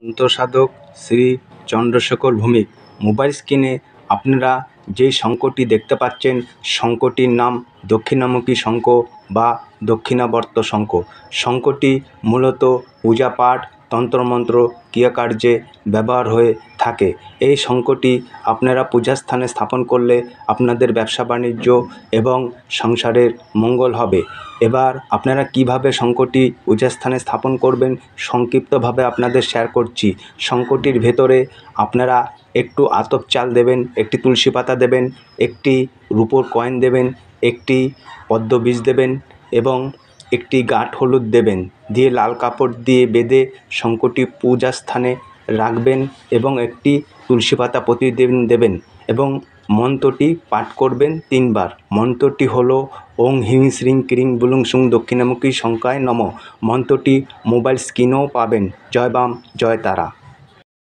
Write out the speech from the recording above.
তন্ত্রসাধক Shri Chandrashekhar Bhowmik. Mobile স্ক্রিনে আপনারা যেই শঙ্খটি দেখতে পাচ্ছেন, শঙ্খটির নাম দক্ষিণামুখী শঙ্খ বা দক্ষিণাবর্ত শঙ্খ। শঙ্খটি মূলত পূজাপাঠ, তন্ত্রমন্ত্র, ক্রিয়াকার্যে ব্যবহার হয়ে থাকে। এই শঙ্খটি আপনারা পূজাস্থানে স্থাপন করলে আপনাদের ব্যবসা বাণিজ্য এবং সংসারের মঙ্গল হবে। এবার আপনারা কিভাবে শঙ্খটি পূজাস্থানে স্থাপন করবেন সংক্ষিপ্তভাবে আপনাদের শেয়ার করছি। শঙ্খটির ভেতরে আপনারা একটু আতপ চাল দেবেন, একটি তুলসী পাতা দেবেন, একটি রূপোর কয়েন দেবেন, একটি পদ্ম বীজ দেবেন এবং একটি গাঁঠ হলুদ দেবেন। দিয়ে লাল কাপড় দিয়ে বেঁধে শঙ্খটি পূজাস্থানে রাখবেন এবং একটি তুলসী পাতা প্রতিদিন দেবেন এবং মন্ত্রটি পাঠ করবেন 3 বার। মন্ত্রটি হলো ওং হিং শ্রীং ক্রিং বুলুং সুং দক্ষিণামুখী শঙ্খায় নমঃ। মন্ত্রটি মোবাইল স্ক্রিনেও পাবেন। জয় বাম, জয় তারা।